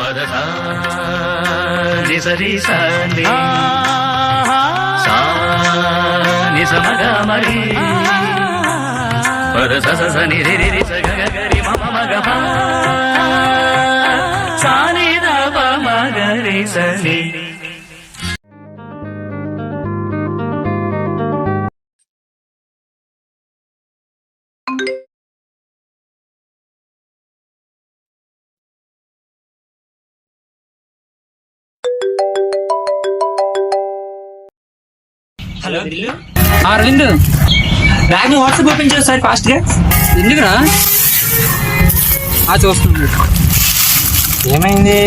పదసా నిసరి సాని సా నిసమగ మరి పదస సని రి రి స గ గ రి మ మ గ ప సా ని ద ప మ గ రి స ని. హలో దిల్లు. అరవింద్ బ్యాగ్ వాట్సాప్ ఓపెన్ చేస్తారు ఫాస్ట్ గా. ఎందుకురా చూస్తున్నాడు. ఏమైంది?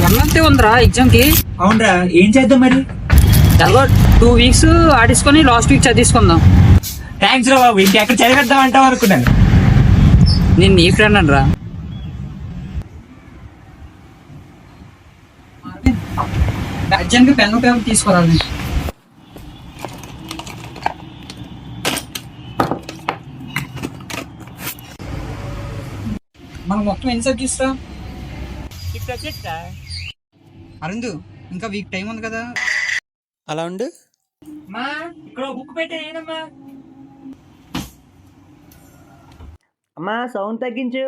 ఎమ్మెల్తే ఉందిరా ఎగ్జామ్ కి. అవునరా, ఏం చేద్దాం మరి? ఎలాగో 2 weeks ఆడేసుకొని లాస్ట్ వీక్ చదివేసుకుందాం. థ్యాంక్స్ రా బాబు, ఇంకెక్కడ చదివేద్దాం అంటావు అనుకున్నాను. నేను నీ ఫ్రెండ్ అనరా. ఎగ్జామ్కి పెన్ను పేపర్ తీసుకురాలి. మనం మొత్తం ఎన్ని సబ్జెక్ట్స్ రా? అరుందు, ఇంకా వీక్ టైం ఉంది కదా. అలా ఉండు. మా ఇక్కడ బుక్ పెట్టేనమ్మా. అమ్మా సౌండ్ తగ్గించు.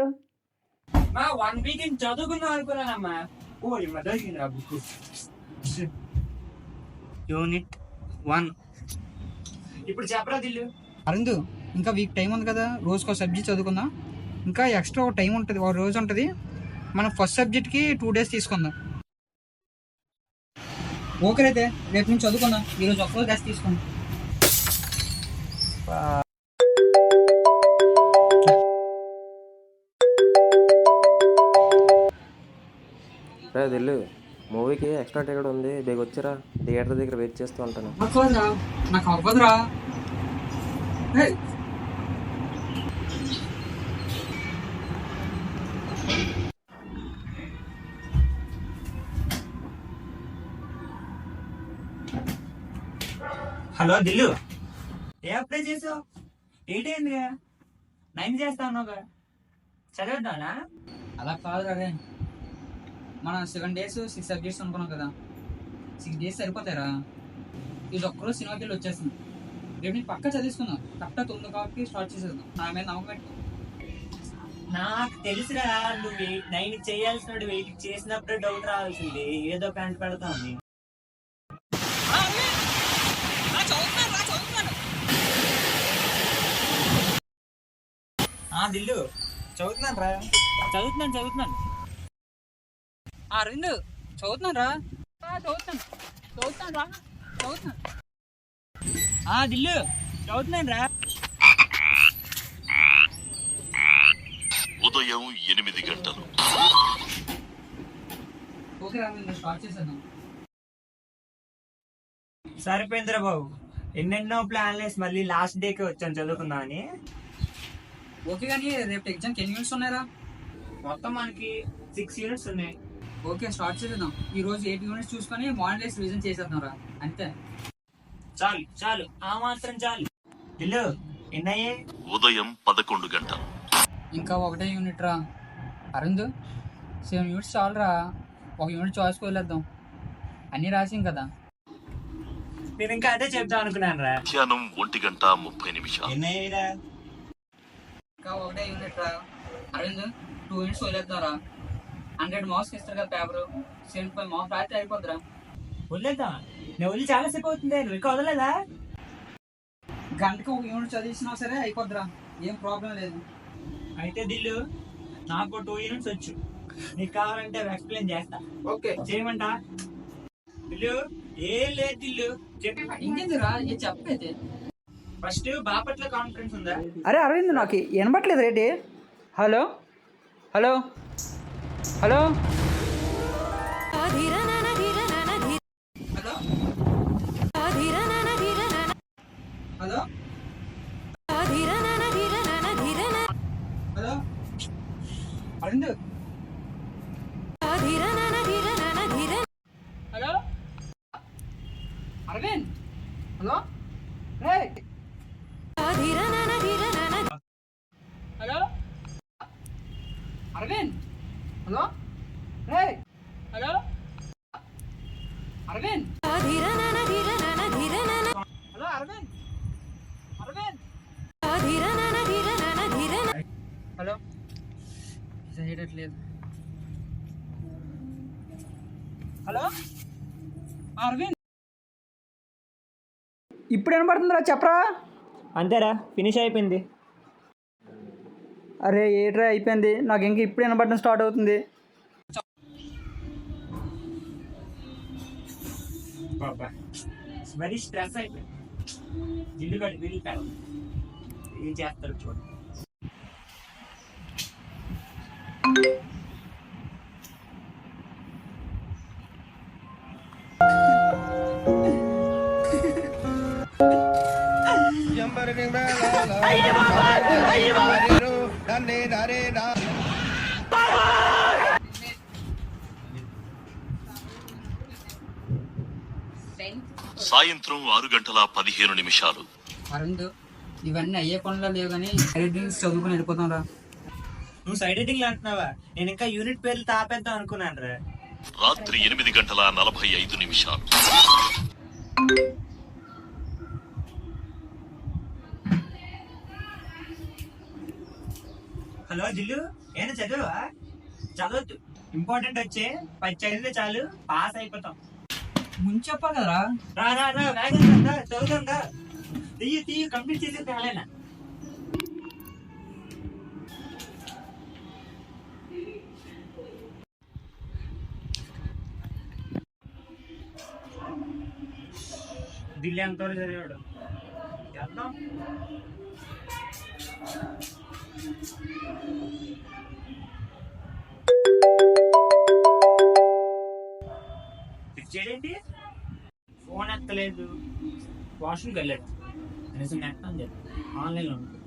మా 1 week చదువుకుందాం అనుకున్నానమ్మా. ఓ ఈ మధ్య బుక్ యూనిట్ 1 ఇప్పుడు చెప్పరా దిల్లు. అరుందు, ఇంకా వీక్ టైం ఉంది కదా, రోజుకో సబ్జెక్ట్ చదువుకుందాం. ఇంకా ఎక్స్ట్రా ఒక టైం ఉంటుంది, ఒక రోజు ఉంటుంది. మనం ఫస్ట్ సబ్జెక్ట్కి 2 days తీసుకుందాం. ఓకే అయితే రేపు నుంచి చదువుకుందాం. ఈరోజు ఒక్కరోజు టెస్ట్ తీసుకుందాం. దిల్లు, మూవీకి ఎక్స్ట్రా టికెట్ ఉంది, బేగ వచ్చారా, థియేటర్ దగ్గర వెయిట్ చేస్తూ ఉంటాను. నాకు అవ్వదురా. హలో దిల్లు, ఏ అప్లై చేసావు? 8 అయిందిగా, 9 చేస్తా ఉన్నావుగా, చదివేద్దానా? అలా కాదురా రే, మనం 7 days 6 సబ్జెక్ట్స్ అనుకున్నాం కదా. 6 days సరిపోతారా? ఇది ఒక్కరోజు సినిమాకి వెళ్ళి వచ్చేస్తుంది. రేపు నీకు పక్క చదివిస్తున్నాం. కరెక్ట్గా 9 కాబట్టి స్టార్ట్ చేసేద్దాం. నా మీద నమ్మకం పెట్టు. నాకు తెలుసురా, నువ్వు 9 చేయాల్సిన 8 చేసినప్పుడే డౌట్ రావాల్సింది. ఏదో కంట పెడతా ఉంది. దిల్లు, చదువుతున్నాను రా. చదువుతున్నాను. అరవింద్, చదువుతున్నాను రా. దిల్లు, చదువుతున్నాను రా. ఉదయం 8 గంటలు. ఓకే రా, స్టార్ట్ చేసేద్దాం. సరిపోయిందిరా బాబు, ఎన్నెన్నో ప్లాన్లు వేసి మళ్ళీ లాస్ట్ డేకి వచ్చాను చదువుకుందామని. ఓకే కానీ రేపు ఎగ్జామ్కి ఎన్ని యూనిట్స్ ఉన్నాయరా? మొత్తం మనకి 6 యూనిట్స్ ఉన్నాయి. ఓకే, స్టార్ట్ చేసేద్దాం. ఈ రోజు 8 యూనిట్స్ చూసుకొని మార్నింగ్ డేస్ రివిజన్ చేసేద్దాం రా. అంతే, చాలు, ఆ మాత్రం చాలు. దిల్లు, ఎన్నయ్యే? ఉదయం 11 గంటలు. ఇంకా ఒకటే యూనిట్ రా. అరుంద్, 7 యూనిట్స్ చాలురా. ఒక యూనిట్ చాయిస్కి వెళ్ళేద్దాం. అన్నీ రాసాం కదా. నేను ఇంకా అదే చెప్తాం అనుకున్నాను రా. మధ్యాహ్నం 1:30. ఎన్నయ్యరా? ఇంకా ఒకటే యూనిట్ రా. అరవింద్, 2 యూనిట్స్ వదిలేద్దాం రా. 100 మార్క్స్ ఇస్తారు కదా పేపర్. 75 మార్క్స్ రాస్తే అయిపోద్దిరా. వదిలేద్దాం. నేను వదిలి చాలాసేపు అవుతుంది, నువ్వు ఇంకా వదలేదా? గంటకి ఒక యూనిట్ చదివించినా సరే అయిపోద్దిరా, ఏం ప్రాబ్లం లేదు. అయితే దిల్లు, నాకు 2 యూనిట్స్ వచ్చు. నీకు కావాలంటే ఎక్స్ప్లెయిన్ చేస్తా. ఓకే, చేయమంట? దిల్లు, ఏం లేదు దిల్లు, చెప్పి ఇంకేందిరా, ఏ చెప్పైతే. ఫస్ట్ బాపట్ల కాన్ఫరెన్స్ ఉందా? అరే అరవింద్, నాకు వినపట్లేదు రేటి. Hello hello hello hello hello hello Aravind, hello Aravind, hello రే, హలో అరవింద్, హలో రేయ్ hello Aravind hello Aravind Aravind hello చేయట్లేదు. హలో అరవింద్ ఇప్పుడు వినపడుతుందిరా చెప్పరా. అంతేరా ఫినిష్ అయిపోయింది. అరే ఏట్రా అయిపోయింది, నాకు ఇంకా ఇప్పుడు వినపడడం స్టార్ట్ అవుతుంది. వెరీ స్ట్రెస్ అయిపోయింది. ఇల్లు కట్టి వెళ్ళిపోయారు. ఏం చేస్తారు చూడండి. సాయంత్రం 6:15. అరవింద్ ఇవన్నీ అయ్యే పనులు లేవు కానీ ఎడిటింగ్స్ చదువుకుని వెళ్ళిపోతాం రా. నువ్వు సైడ్ ఎడిటింగ్ అంటున్నావా? నేను ఇంకా యూనిట్ పేర్లు తాపేద్దాం అనుకున్నాను రా. రాత్రి 8:45. హలో జిల్లు, ఏనా చదువా? చదవద్దు, ఇంపార్టెంట్ వచ్చే 10 చదివితే చాలు, పాస్ అయిపోతాం. ముందు చెప్పాలి కదరా. రా రా రా వేగం రా, చదువుతాం రా. తీయు కంప్లీట్ చేసి రాలేనా? ఢిల్లీ అంతవరకు చదివాడు. చేద్దాం. చేయడేంటి? ఫోన్ ఎత్తలేదు, వాష్రూమ్కి వెళ్ళాడు. కనీసం నెట్ అని చెప్పి ఆన్లైన్లో ఉంటుంది.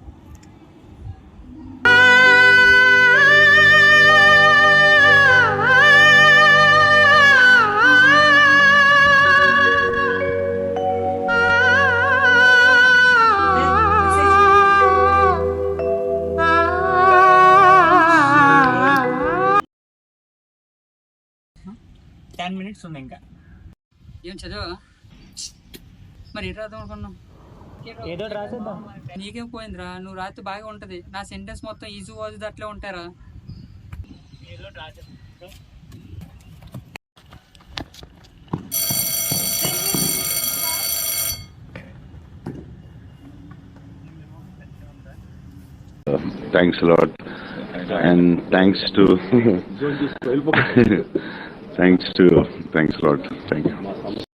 మినిట్స్ ఉంది ఇంకా. ఏం చదివా? మరి ఏం రాద్దాం అనుకున్నావు? ఏదో రాసేద్దాం. నీకేం పోయిందిరా, నువ్వు రాస్తే బాగా ఉంటది. నా సెంటెన్స్ మొత్తం ఈజీ వాజ్ అట్లే ఉంటారా. ఏదో రాసేద్దాం. Thanks a lot, and thanks to thanks a lot. Thank you.